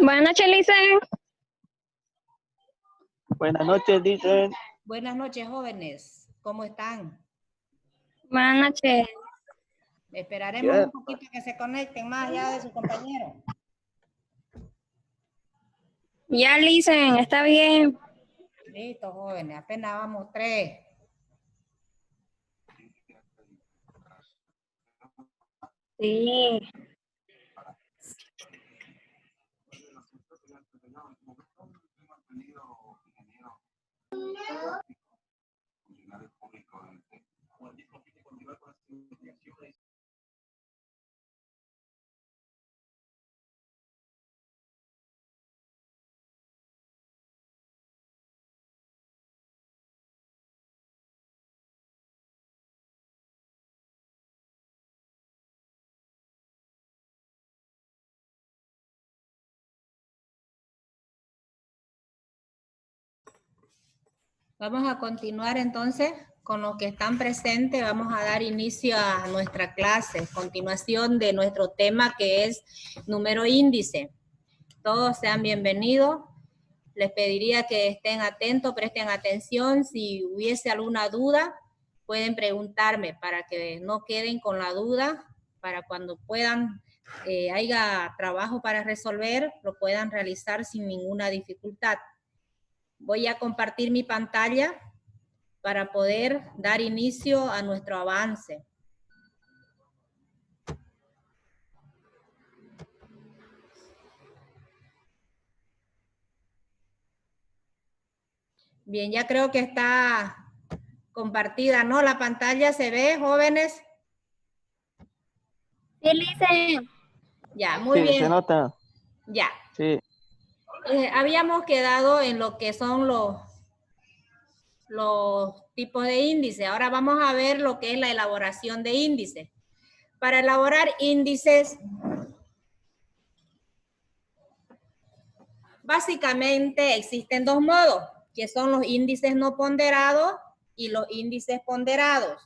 Buenas noches, Licen. Buenas noches, dicen. Buenas noches, jóvenes. ¿Cómo están? Buenas noches. Esperaremos Bien. un poquito que se conecten más allá de sus compañeros. Ya, Licen, está bien. Listo, jóvenes. Apenas vamos 3. Sí. Vamos a continuar entonces con los que están presentes. Vamos a dar inicio a nuestra clase. Continuación de nuestro tema que es número índice. Todos sean bienvenidos. Les pediría que estén atentos, presten atención. Si hubiese alguna duda, pueden preguntarme para que no queden con la duda, para cuando puedan, haya trabajo para resolver, lo puedan realizar sin ninguna dificultad. Voy a compartir mi pantalla para poder dar inicio a nuestro avance. Bien, ya creo que está compartida, ¿no? La pantalla se ve, jóvenes. Sí, Licen. Ya, muy Sí, bien. se nota. Ya. Sí. Habíamos quedado en lo que son los tipos de índices. Ahora vamos a ver lo que es la elaboración de índices. Para elaborar índices, básicamente existen dos modos, que son los índices no ponderados y los índices ponderados.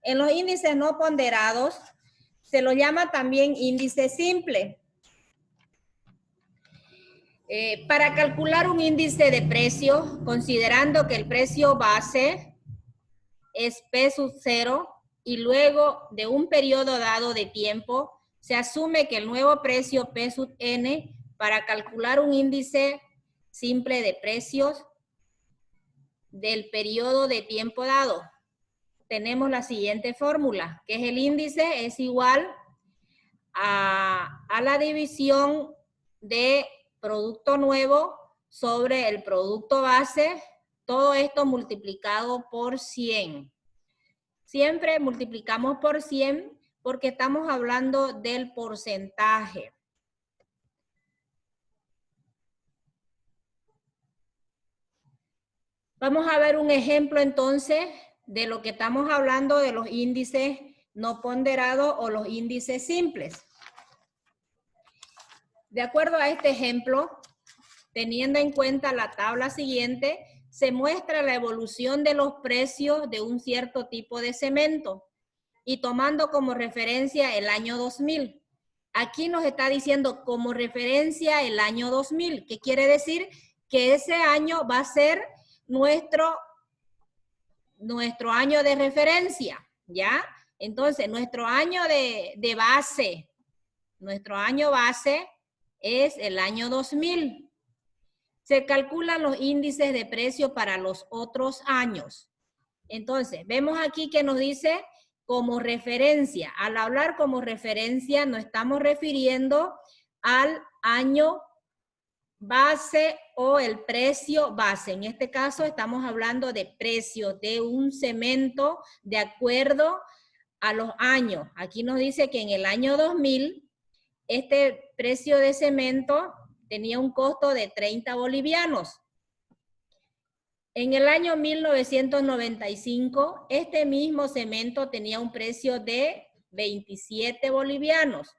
En los índices no ponderados se los llama también índice simple. Para calcular un índice de precio, considerando que el precio base es P sub 0 y luego de un periodo dado de tiempo, se asume que el nuevo precio P sub n, para calcular un índice simple de precios del periodo de tiempo dado, tenemos la siguiente fórmula, que es el índice es igual a la división de producto nuevo sobre el producto base, todo esto multiplicado por 100. Siempre multiplicamos por 100 porque estamos hablando del porcentaje. Vamos a ver un ejemplo entonces de lo que estamos hablando de los índices no ponderados o los índices simples. De acuerdo a este ejemplo, teniendo en cuenta la tabla siguiente, se muestra la evolución de los precios de un cierto tipo de cemento y tomando como referencia el año 2000. Aquí nos está diciendo como referencia el año 2000, que quiere decir que ese año va a ser nuestro año de referencia, ¿ya? Entonces, nuestro año de base, nuestro año base es el año 2000. Se calculan los índices de precio para los otros años. Entonces, vemos aquí que nos dice como referencia. Al hablar como referencia, nos estamos refiriendo al año base o el precio base. En este caso, estamos hablando de precio de un cemento de acuerdo a los años. Aquí nos dice que en el año 2000, este precio de cemento tenía un costo de 30 bolivianos. En el año 1995, este mismo cemento tenía un precio de 27 bolivianos.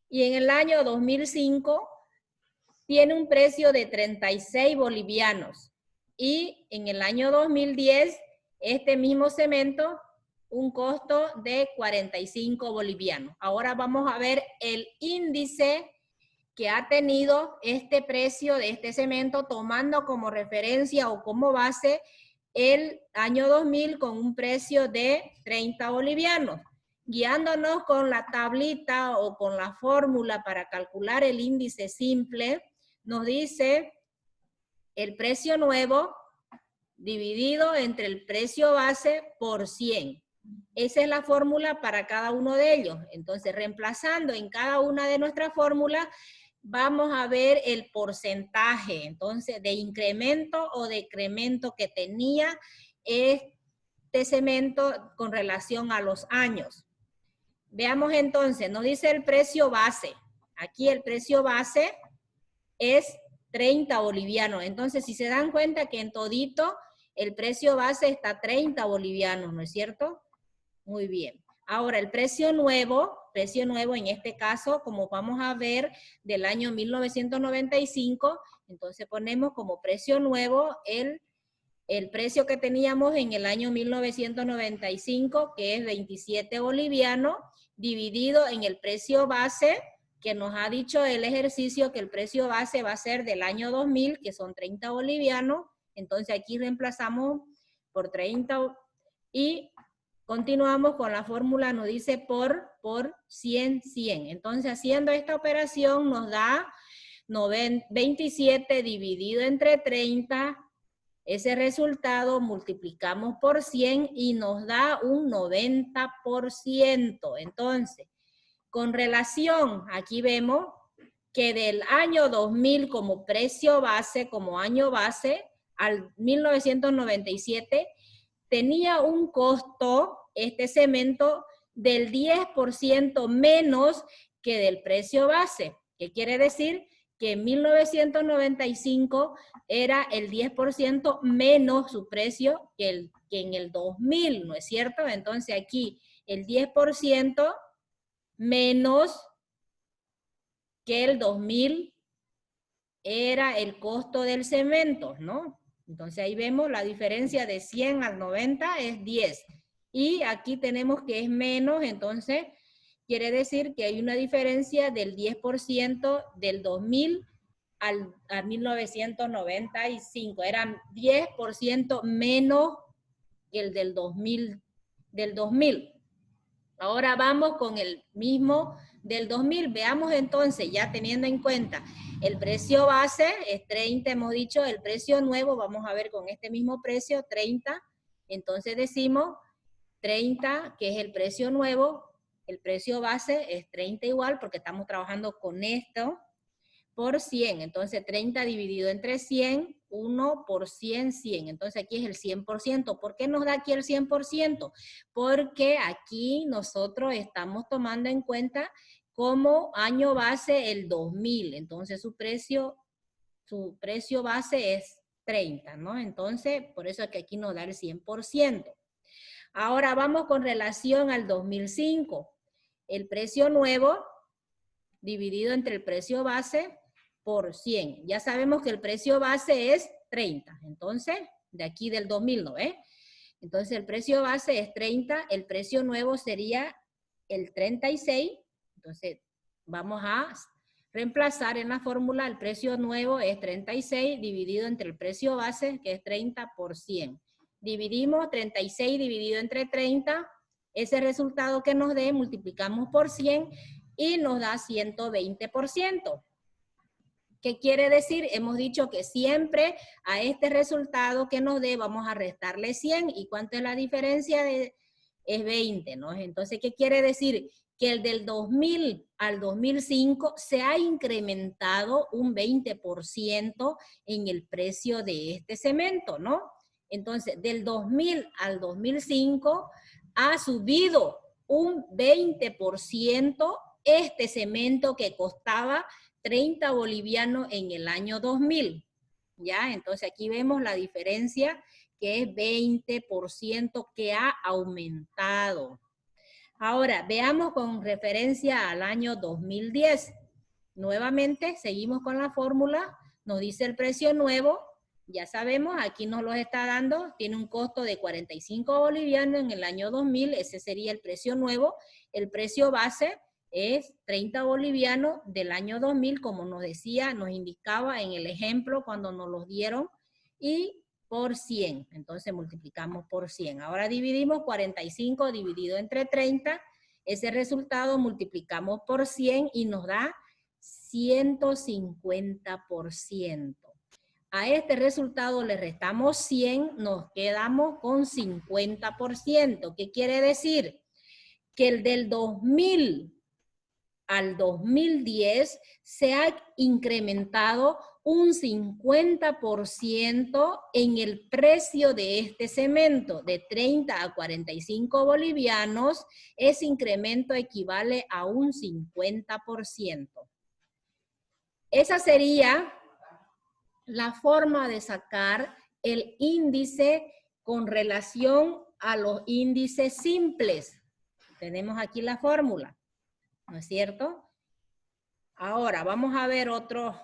Y en el año 2005, tiene un precio de 36 bolivianos. Y en el año 2010, este mismo cemento, un costo de 45 bolivianos. Ahora vamos a ver el índice que ha tenido este precio de este cemento tomando como referencia o como base el año 2000 con un precio de 30 bolivianos. Guiándonos con la tablita o con la fórmula para calcular el índice simple, nos dice el precio nuevo dividido entre el precio base por 100. Esa es la fórmula para cada uno de ellos. Entonces, reemplazando en cada una de nuestras fórmulas, vamos a ver el porcentaje, entonces, de incremento o decremento que tenía este cemento con relación a los años. Veamos entonces, nos dice el precio base. Aquí el precio base es 30 bolivianos. Entonces, si se dan cuenta que en todito el precio base está 30 bolivianos, ¿no es cierto? Muy bien. Ahora, el precio nuevo en este caso, como vamos a ver, del año 1995, entonces ponemos como precio nuevo el precio que teníamos en el año 1995, que es 27 bolivianos, dividido en el precio base, que nos ha dicho el ejercicio que el precio base va a ser del año 2000, que son 30 bolivianos. Entonces aquí reemplazamos por 30 y continuamos con la fórmula, nos dice por 100. Entonces haciendo esta operación nos da 27 dividido entre 30. Ese resultado multiplicamos por 100 y nos da un 90%. Entonces, con relación, aquí vemos que del año 2000 como precio base, como año base, al 1997, tenía un costo, este cemento, del 10% menos que del precio base. ¿Qué quiere decir? Que en 1995 era el 10% menos su precio que en el 2000, ¿no es cierto? Entonces aquí el 10% menos que el 2000 era el costo del cemento, ¿no? Entonces ahí vemos la diferencia de 100 al 90 es 10. Y aquí tenemos que es menos, entonces quiere decir que hay una diferencia del 10% del 2000 a 1995. Eran 10% menos que el del 2000. Ahora vamos con el mismo del 2000. Veamos entonces, ya teniendo en cuenta el precio base es 30, hemos dicho, el precio nuevo, vamos a ver con este mismo precio, 30. Entonces decimos 30, que es el precio nuevo, el precio base es 30 igual, porque estamos trabajando con esto, por 100. Entonces 30 dividido entre 100, 1 por 100, 100. Entonces aquí es el 100%. ¿Por qué nos da aquí el 100%? Porque aquí nosotros estamos tomando en cuenta como año base el 2000. Entonces su precio base es 30, ¿no? Entonces, por eso es que aquí nos da el 100%. Ahora vamos con relación al 2005. El precio nuevo dividido entre el precio base por 100. Ya sabemos que el precio base es 30. Entonces, de aquí del 2000, ¿no? Entonces, el precio base es 30. El precio nuevo sería el 36. Entonces, vamos a reemplazar en la fórmula. El precio nuevo es 36 dividido entre el precio base, que es 30 por 100. Dividimos 36 dividido entre 30. Ese resultado que nos dé, multiplicamos por 100 y nos da 120%. ¿Qué quiere decir? Hemos dicho que siempre a este resultado que nos dé vamos a restarle 100. ¿Y cuánto es la diferencia? Es 20, ¿no? Entonces, ¿qué quiere decir? Que el del 2000 al 2005 se ha incrementado un 20% en el precio de este cemento, ¿no? Entonces, del 2000 al 2005 ha subido un 20% este cemento que costaba 30 bolivianos en el año 2000. ¿Ya? Entonces aquí vemos la diferencia que es 20% que ha aumentado. Ahora, veamos con referencia al año 2010. Nuevamente, seguimos con la fórmula. Nos dice el precio nuevo. Ya sabemos, aquí nos lo está dando. Tiene un costo de 45 bolivianos en el año 2000. Ese sería el precio nuevo. El precio base es 30 bolivianos del año 2000, como nos decía, nos indicaba en el ejemplo cuando nos los dieron, y por 100. Entonces multiplicamos por 100. Ahora dividimos 45 dividido entre 30. Ese resultado multiplicamos por 100 y nos da 150%. A este resultado le restamos 100, nos quedamos con 50%. ¿Qué quiere decir? Que el del 2000 al 2010 se ha incrementado un 50% en el precio de este cemento, de 30 a 45 bolivianos, ese incremento equivale a un 50%. Esa sería la forma de sacar el índice con relación a los índices simples. Tenemos aquí la fórmula, ¿no es cierto? Ahora, vamos a ver otro.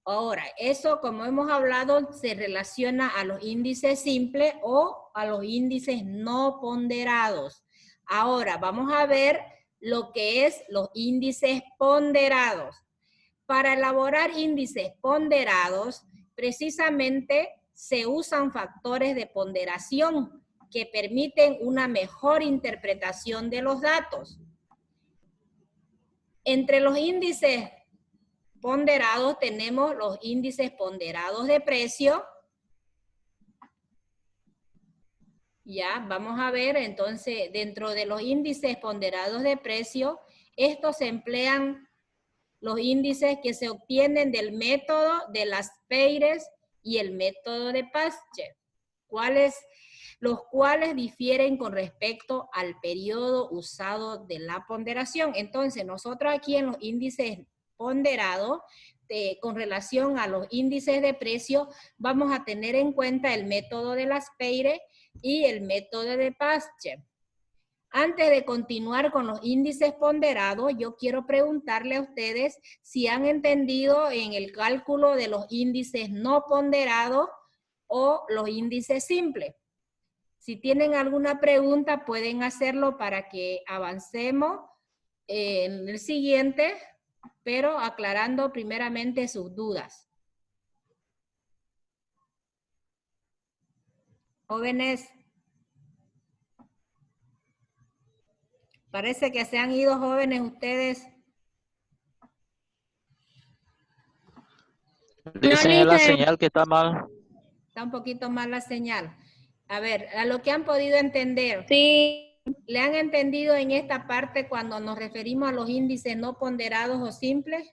Ahora, eso, como hemos hablado, se relaciona a los índices simples o a los índices no ponderados. Ahora, vamos a ver lo que es los índices ponderados. Para elaborar índices ponderados, precisamente se usan factores de ponderación que permiten una mejor interpretación de los datos. Entre los índices ponderados tenemos los índices ponderados de precio. Ya, vamos a ver entonces, dentro de los índices ponderados de precio, estos se emplean los índices que se obtienen del método de las Peires y el método de Pasteur, los cuales difieren con respecto al periodo usado de la ponderación. Entonces, nosotros aquí en los índices ponderados, con relación a los índices de precio, vamos a tener en cuenta el método de las Peires y el método de Pasteur. Antes de continuar con los índices ponderados, yo quiero preguntarle a ustedes si han entendido en el cálculo de los índices no ponderados o los índices simples. Si tienen alguna pregunta, pueden hacerlo para que avancemos en el siguiente, pero aclarando primeramente sus dudas. Jóvenes, parece que se han ido jóvenes ustedes. Dicen en la señal que está mal. Está un poquito mal la señal. A ver, a lo que han podido entender. Sí. ¿Le han entendido en esta parte cuando nos referimos a los índices no ponderados o simples?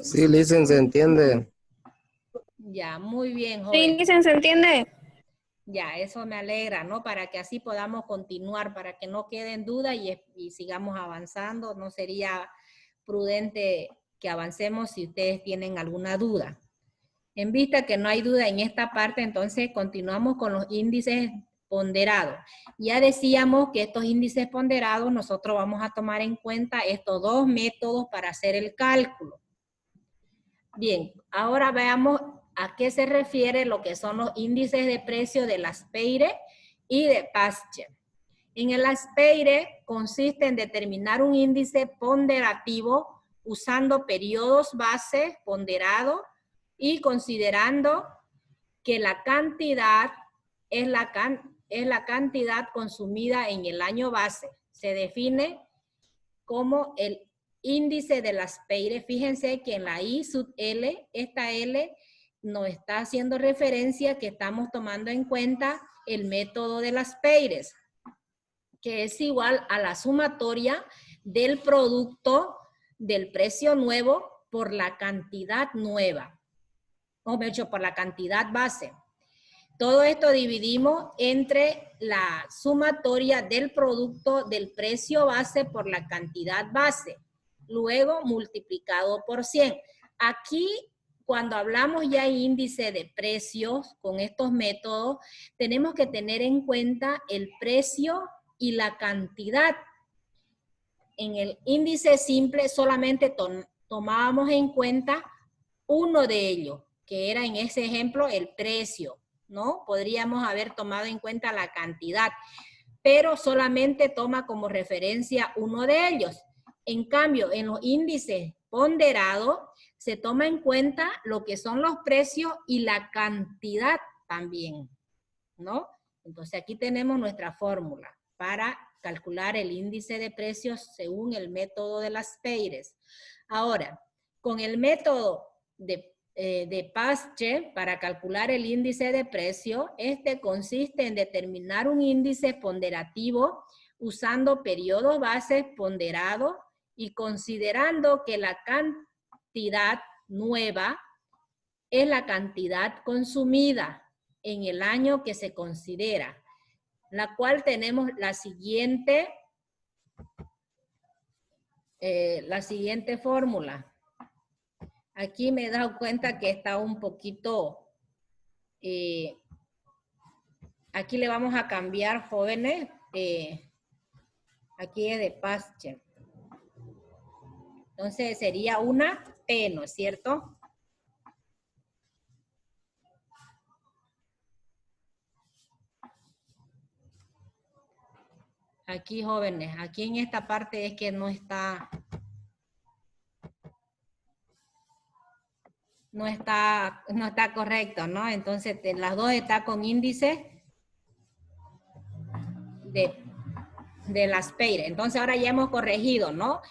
Sí, Licen, se entiende. Ya, muy bien, Sí, joven. dicen, ¿se entiende? Ya, eso me alegra, ¿no? Para que así podamos continuar, para que no queden dudas y sigamos avanzando. No sería prudente que avancemos si ustedes tienen alguna duda. En vista que no hay duda en esta parte, entonces continuamos con los índices ponderados. Ya decíamos que estos índices ponderados nosotros vamos a tomar en cuenta estos dos métodos para hacer el cálculo. Bien, ahora veamos a qué se refiere lo que son los índices de precio de las Peires y de Pasteur. En el Peires consiste en determinar un índice ponderativo usando periodos base ponderados y considerando que la cantidad es la cantidad consumida en el año base. Se define como el índice de las Peires. Fíjense que en la I sub L, esta L nos está haciendo referencia que estamos tomando en cuenta el método de las Peires, que es igual a la sumatoria del producto del precio nuevo por la cantidad nueva, o mejor dicho, por la cantidad base. Todo esto dividimos entre la sumatoria del producto del precio base por la cantidad base, luego multiplicado por 100. Aquí, cuando hablamos ya índice de precios con estos métodos, tenemos que tener en cuenta el precio y la cantidad. En el índice simple solamente tomábamos en cuenta uno de ellos, que era en ese ejemplo el precio, ¿no? Podríamos haber tomado en cuenta la cantidad. pero solamente toma como referencia uno de ellos. En cambio, en los índices ponderados se toma en cuenta lo que son los precios y la cantidad también, ¿no? Entonces aquí tenemos nuestra fórmula para calcular el índice de precios según el método de las Peires. Ahora, con el método de Paschen para calcular el índice de precio, este consiste en determinar un índice ponderativo usando periodos bases ponderados y considerando que la cantidad nueva es la cantidad consumida en el año que se considera, la cual tenemos la siguiente fórmula. Aquí me he dado cuenta que está un poquito, aquí le vamos a cambiar, jóvenes, aquí es de Paschen. Entonces sería una P, ¿no es cierto? Aquí, jóvenes, aquí en esta parte es que no está correcto, ¿no? Entonces, las dos están con índice de las Peires. Entonces, ahora ya hemos corregido, ¿no?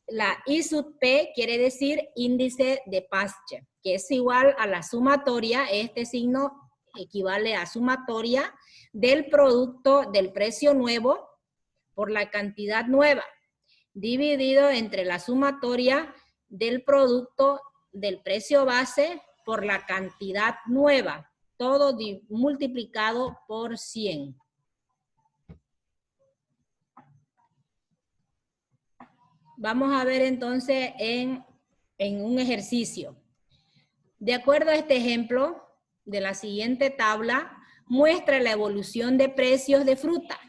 La I sub P quiere decir índice de Paschen, que es igual a la sumatoria, este signo equivale a sumatoria del producto del precio nuevo por la cantidad nueva, dividido entre la sumatoria del producto del precio base por la cantidad nueva, todo multiplicado por 100. Vamos a ver entonces en un ejercicio. De acuerdo a este ejemplo de la siguiente tabla, muestra la evolución de precios de fruta,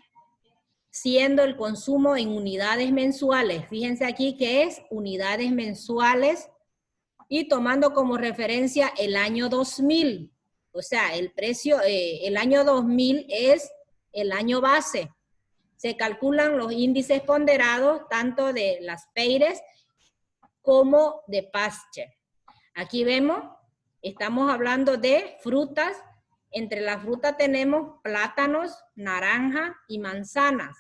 siendo el consumo en unidades mensuales. Fíjense aquí que es unidades mensuales y tomando como referencia el año 2000. O sea, el precio, el año 2000 es el año base. Se calculan los índices ponderados tanto de las Peires como de Paschen. Aquí vemos, estamos hablando de frutas. Entre las frutas tenemos plátanos, naranja y manzanas.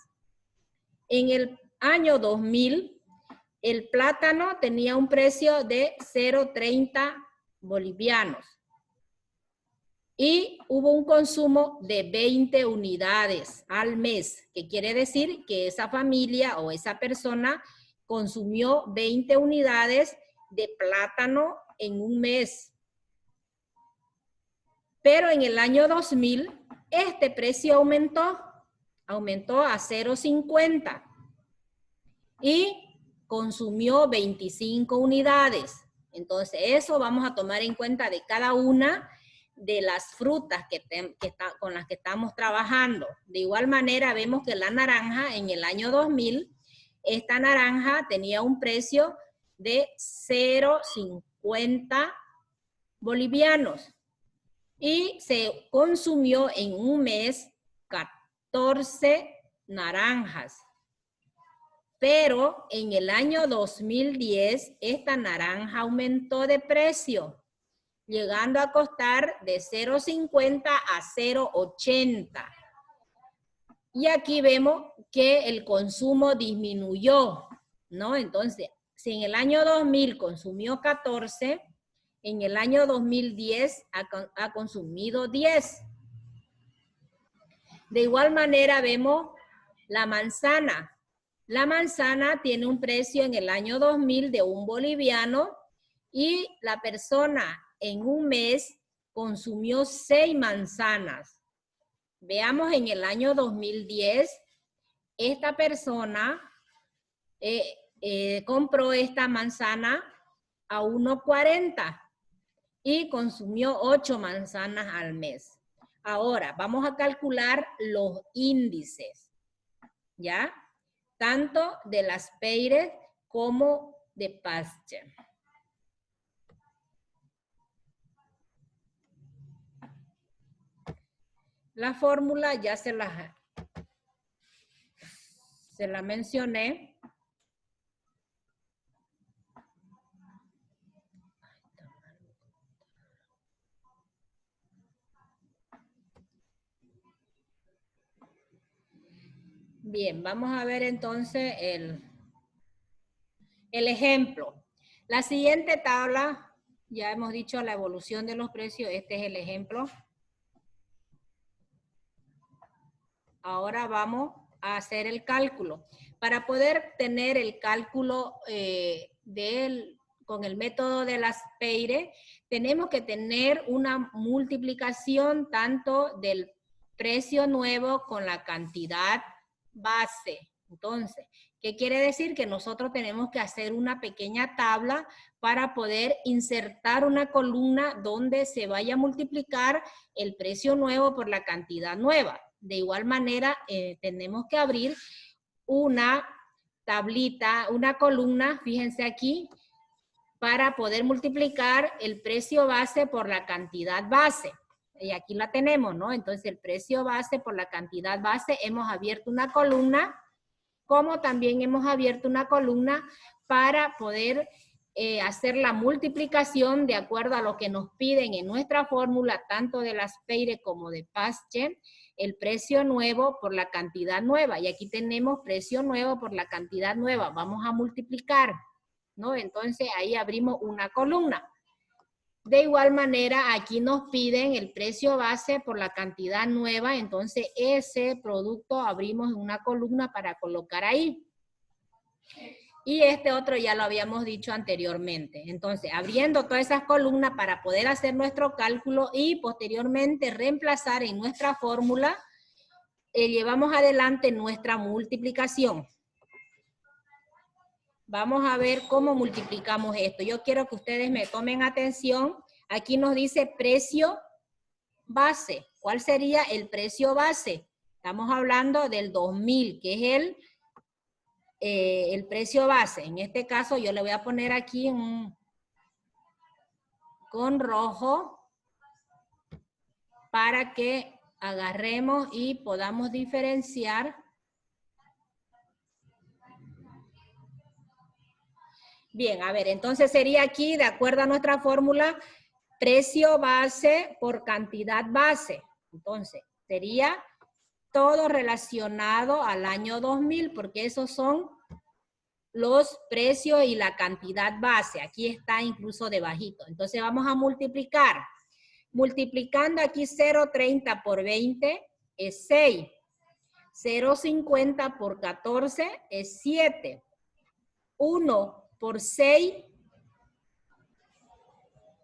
En el año 2000, el plátano tenía un precio de 0,30 bolivianos. Y hubo un consumo de 20 unidades al mes, que quiere decir que esa familia o esa persona consumió 20 unidades de plátano en un mes. Pero en el año 2000, este precio aumentó a 0,50 y consumió 25 unidades. Entonces, eso vamos a tomar en cuenta de cada una de las frutas con las que estamos trabajando. De igual manera, vemos que la naranja en el año 2000, esta naranja tenía un precio de 0,50 bolivianos y se consumió en un mes 14 naranjas. Pero en el año 2010, esta naranja aumentó de precio, llegando a costar de 0,50 a 0,80. Y aquí vemos que el consumo disminuyó, ¿no? Entonces, si en el año 2000 consumió 14, en el año 2010 ha consumido 10. De igual manera vemos la manzana. La manzana tiene un precio en el año 2000 de 1 boliviano y la persona en un mes consumió 6 manzanas. Veamos en el año 2010, esta persona compró esta manzana a 1,40 y consumió 8 manzanas al mes. Ahora, vamos a calcular los índices, ¿ya? Tanto de las Peires como de Paschen. La fórmula ya se las Se la mencioné. Bien, vamos a ver entonces el ejemplo. La siguiente tabla, ya hemos dicho la evolución de los precios, este es el ejemplo. Ahora vamos a hacer el cálculo. Para poder tener el cálculo con el método de las Peire, tenemos que tener una multiplicación tanto del precio nuevo con la cantidad base. Entonces, ¿qué quiere decir? Que nosotros tenemos que hacer una pequeña tabla para poder insertar una columna donde se vaya a multiplicar el precio nuevo por la cantidad nueva. De igual manera, tenemos que abrir una tablita, una columna, fíjense aquí, para poder multiplicar el precio base por la cantidad base. Y aquí la tenemos, ¿no? Entonces, el precio base por la cantidad base, hemos abierto una columna, como también hemos abierto una columna para poder hacer la multiplicación de acuerdo a lo que nos piden en nuestra fórmula, tanto de las Peire como de Paschen, el precio nuevo por la cantidad nueva. Y aquí tenemos precio nuevo por la cantidad nueva. Vamos a multiplicar, ¿no? Entonces ahí abrimos una columna. De igual manera, aquí nos piden el precio base por la cantidad nueva, entonces ese producto abrimos en una columna para colocar ahí. Y este otro ya lo habíamos dicho anteriormente. Entonces, abriendo todas esas columnas para poder hacer nuestro cálculo y posteriormente reemplazar en nuestra fórmula, llevamos adelante nuestra multiplicación. Vamos a ver cómo multiplicamos esto. Yo quiero que ustedes me tomen atención. Aquí nos dice precio base. ¿Cuál sería el precio base? Estamos hablando del 2000, que es el precio base. En este caso yo le voy a poner aquí con rojo para que agarremos y podamos diferenciar. Bien, a ver, entonces sería aquí, de acuerdo a nuestra fórmula, precio base por cantidad base. Entonces, sería todo relacionado al año 2000, porque esos son los precios y la cantidad base. Aquí está incluso debajito. Entonces, vamos a multiplicar. Multiplicando aquí 0.30 por 20 es 6. 0.50 por 14 es 7. 1 por 6,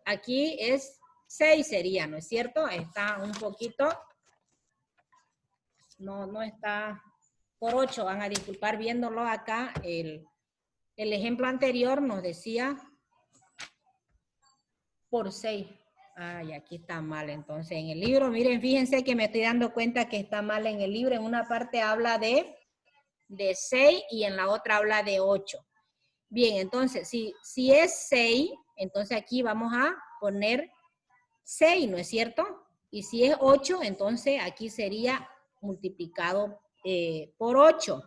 aquí es 6 sería, ¿no es cierto? Está un poquito, no está por 8, van a disculpar viéndolo acá, el ejemplo anterior nos decía por 6. Ay, aquí está mal, entonces en el libro, miren, fíjense que me estoy dando cuenta que está mal en el libro, en una parte habla de 6 y en la otra habla de 8. Bien, entonces, si es 6, entonces aquí vamos a poner 6, ¿no es cierto? Y si es 8, entonces aquí sería multiplicado por 8.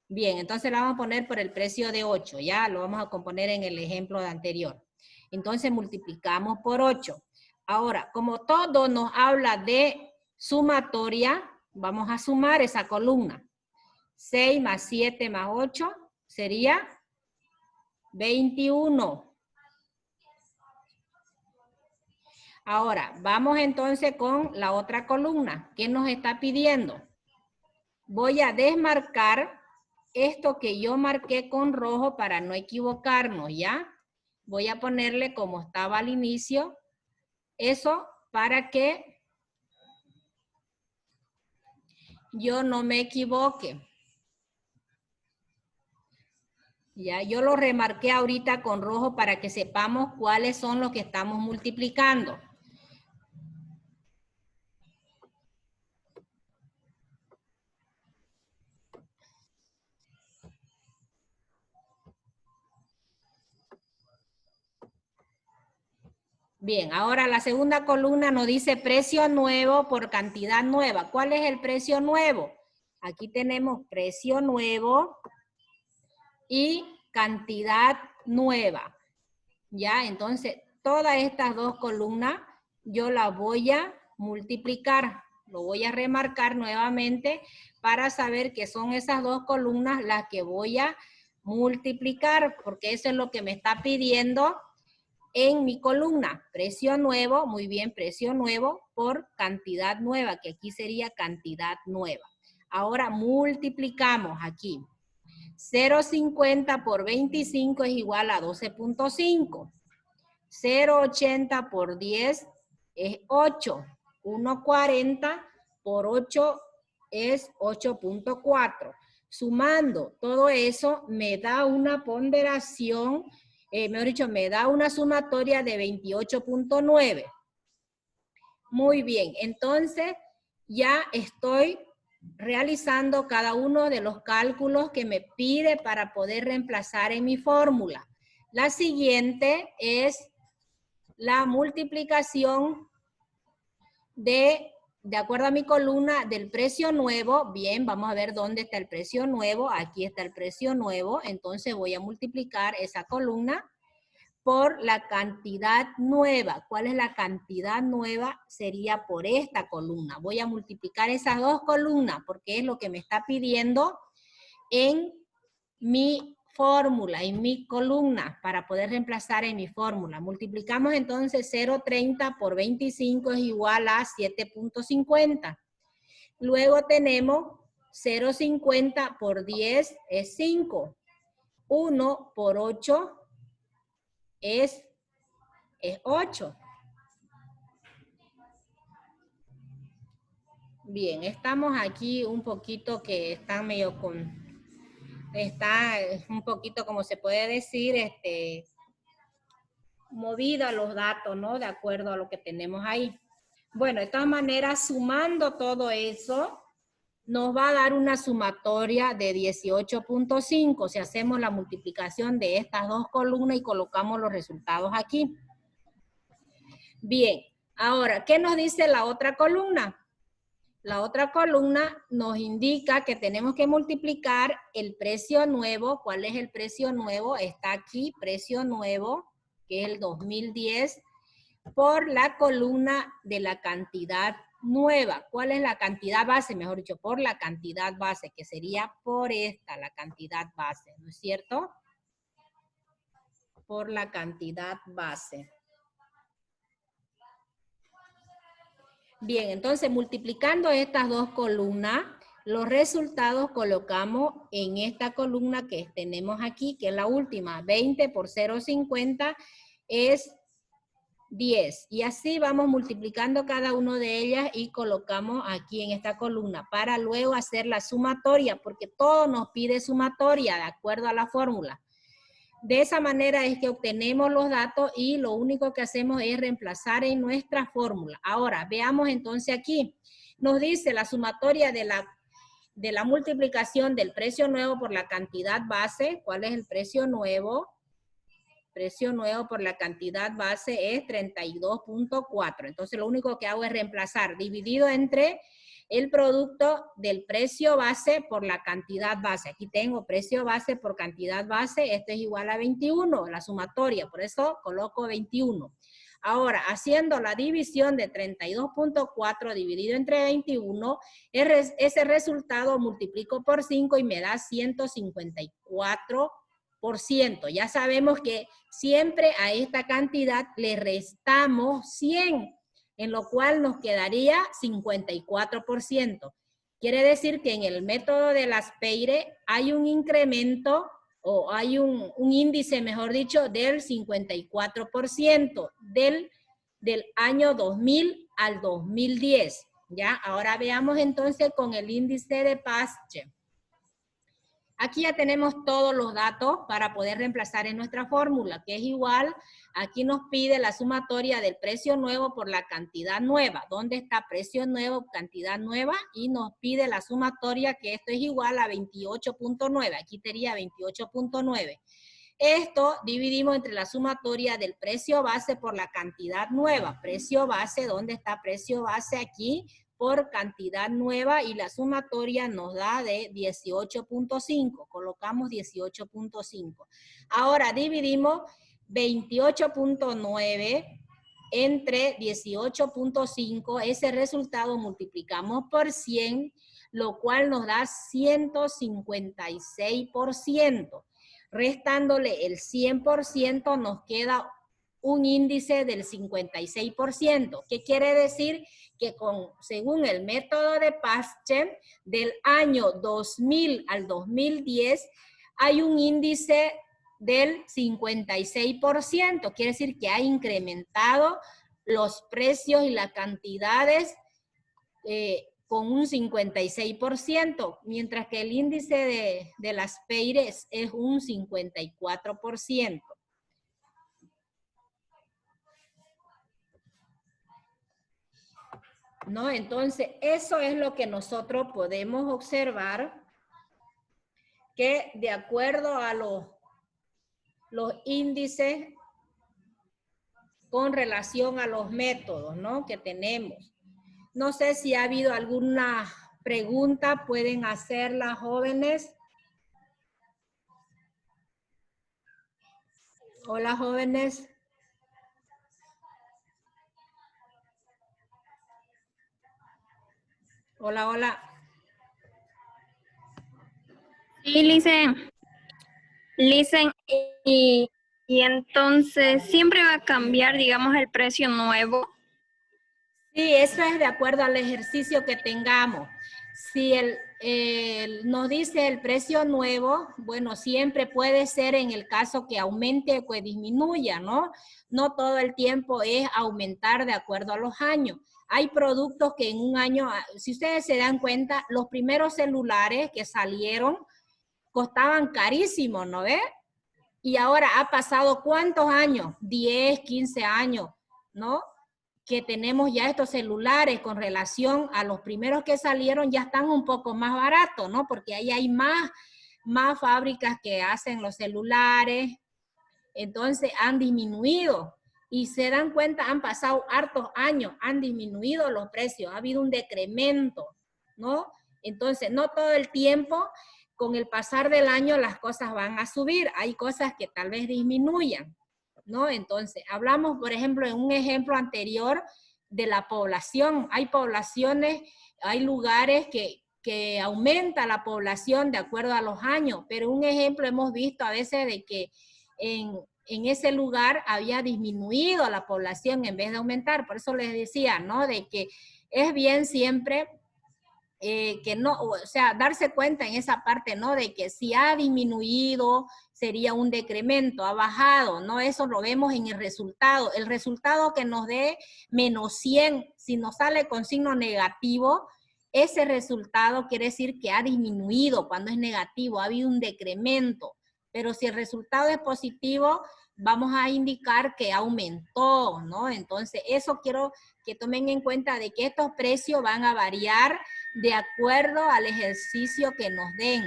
Bien, entonces la vamos a poner por el precio de 8, ya lo vamos a componer en el ejemplo anterior. Entonces multiplicamos por 8. Ahora, como todo nos habla de sumatoria, vamos a sumar esa columna. 6 más 7 más 8 sería 21. Ahora, vamos entonces con la otra columna. ¿Qué nos está pidiendo? Voy a desmarcar esto que yo marqué con rojo para no equivocarnos, ¿ya? Voy a ponerle como estaba al inicio, eso para que yo no me equivoque. Ya, yo lo remarqué ahorita con rojo para que sepamos cuáles son los que estamos multiplicando. Bien, ahora la segunda columna nos dice precio nuevo por cantidad nueva. ¿Cuál es el precio nuevo? Aquí tenemos precio nuevo y cantidad nueva. Ya, entonces todas estas dos columnas yo las voy a multiplicar. Lo voy a remarcar nuevamente para saber que son esas dos columnas las que voy a multiplicar, porque eso es lo que me está pidiendo en mi columna. Precio nuevo, muy bien, precio nuevo por cantidad nueva, que aquí sería cantidad nueva. Ahora multiplicamos aquí. 0,50 por 25 es igual a 12.5. 0,80 por 10 es 8. 1,40 por 8 es 8.4. Sumando todo eso me da una ponderación, mejor dicho, me da una sumatoria de 28.9. Muy bien, entonces ya estoy realizando cada uno de los cálculos que me pide para poder reemplazar en mi fórmula. La siguiente es la multiplicación de acuerdo a mi columna del precio nuevo. Bien, vamos a ver dónde está el precio nuevo. Aquí está el precio nuevo. Entonces voy a multiplicar esa columna por la cantidad nueva. ¿Cuál es la cantidad nueva? Sería por esta columna. Voy a multiplicar esas dos columnas porque es lo que me está pidiendo en mi fórmula, en mi columna, para poder reemplazar en mi fórmula. Multiplicamos entonces 0,30 por 25 es igual a 7.50. Luego tenemos 0,50 por 10 es 5. 1 por 8 es 8. Bien, estamos aquí un poquito que están medio con... Está un poquito, como se puede decir, movida los datos, ¿no? De acuerdo a lo que tenemos ahí. Bueno, de todas maneras, sumando todo eso, nos va a dar una sumatoria de 18.5 si hacemos la multiplicación de estas dos columnas y colocamos los resultados aquí. Bien, ahora, ¿qué nos dice la otra columna? La otra columna nos indica que tenemos que multiplicar el precio nuevo. ¿Cuál es el precio nuevo? Está aquí, precio nuevo, que es el 2010, por la columna de la cantidad nueva. ¿Cuál es la cantidad base? Mejor dicho, por la cantidad base, que sería por esta, la cantidad base, ¿no es cierto? Por la cantidad base. Bien, entonces multiplicando estas dos columnas, los resultados colocamos en esta columna que tenemos aquí, que es la última. 20 por 0,50 es 10. Y así vamos multiplicando cada una de ellas y colocamos aquí en esta columna para luego hacer la sumatoria, porque todo nos pide sumatoria de acuerdo a la fórmula. De esa manera es que obtenemos los datos y lo único que hacemos es reemplazar en nuestra fórmula. Ahora, veamos entonces aquí. Nos dice la sumatoria de la multiplicación del precio nuevo por la cantidad base. ¿Cuál es el precio nuevo? Precio nuevo por la cantidad base es 32.4. Entonces, lo único que hago es reemplazar, dividido entre el producto del precio base por la cantidad base. Aquí tengo precio base por cantidad base, esto es igual a 21, la sumatoria, por eso coloco 21. Ahora, haciendo la división de 32.4 dividido entre 21, ese resultado multiplico por 5 y me da 154%. Ya sabemos que siempre a esta cantidad le restamos 100, en lo cual nos quedaría 54%. Quiere decir que en el método de las Peire hay un incremento o hay un índice, mejor dicho, del 54% del año 2000 al 2010. ¿Ya? Ahora veamos entonces con el índice de Paschen. Aquí ya tenemos todos los datos para poder reemplazar en nuestra fórmula, que es igual, aquí nos pide la sumatoria del precio nuevo por la cantidad nueva. ¿Dónde está precio nuevo, cantidad nueva? Y nos pide la sumatoria, que esto es igual a 28.9. Aquí sería 28.9. Esto dividimos entre la sumatoria del precio base por la cantidad nueva. Precio base, ¿dónde está precio base? Aquí, por cantidad nueva, y la sumatoria nos da de 18.5. Colocamos 18.5. Ahora dividimos 28.9 entre 18.5. Ese resultado multiplicamos por 100, lo cual nos da 156%. Restándole el 100% nos queda un índice del 56%. ¿Qué quiere decir? Que según el método de Paschen, del año 2000 al 2010, hay un índice del 56%. Quiere decir que ha incrementado los precios y las cantidades con un 56%, mientras que el índice de las PEIRES es un 54%. ¿No? Entonces, eso es lo que nosotros podemos observar, que de acuerdo a los índices con relación a los métodos, ¿no?, que tenemos. No sé si ha habido alguna pregunta, pueden hacerla, jóvenes. Hola, jóvenes. Hola, hola. Sí, Licen. Licen, y entonces siempre va a cambiar, digamos, el precio nuevo. Sí, eso es de acuerdo al ejercicio que tengamos. Si nos dice el precio nuevo, bueno, siempre puede ser en el caso que aumente o que disminuya, ¿no? No todo el tiempo es aumentar de acuerdo a los años. Hay productos que en un año, si ustedes se dan cuenta, los primeros celulares que salieron costaban carísimos, ¿no ve? Y ahora ha pasado ¿cuántos años? 10, 15 años, ¿no?, que tenemos ya estos celulares con relación a los primeros que salieron, ya están un poco más baratos, ¿no? Porque ahí hay más fábricas que hacen los celulares, entonces han disminuido. Y se dan cuenta, han pasado hartos años, han disminuido los precios, ha habido un decremento, ¿no? Entonces, no todo el tiempo, con el pasar del año, las cosas van a subir. Hay cosas que tal vez disminuyan, ¿no? Entonces, hablamos, por ejemplo, en un ejemplo anterior de la población. Hay poblaciones, hay lugares que aumenta la población de acuerdo a los años, pero un ejemplo hemos visto a veces de que en ese lugar había disminuido la población en vez de aumentar. Por eso les decía, ¿no?, de que es bien siempre que no, o sea, darse cuenta en esa parte, ¿no?, de que si ha disminuido sería un decremento, ha bajado, ¿no? Eso lo vemos en el resultado que nos dé menos 100, si nos sale con signo negativo, ese resultado quiere decir que ha disminuido. Cuando es negativo, ha habido un decremento, pero si el resultado es positivo, vamos a indicar que aumentó, ¿no? Entonces, eso quiero que tomen en cuenta, de que estos precios van a variar de acuerdo al ejercicio que nos den.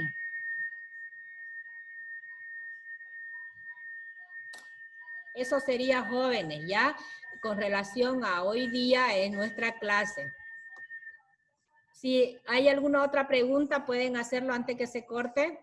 Eso sería, jóvenes, ¿ya? Con relación a hoy día en nuestra clase. Si hay alguna otra pregunta, pueden hacerlo antes que se corte.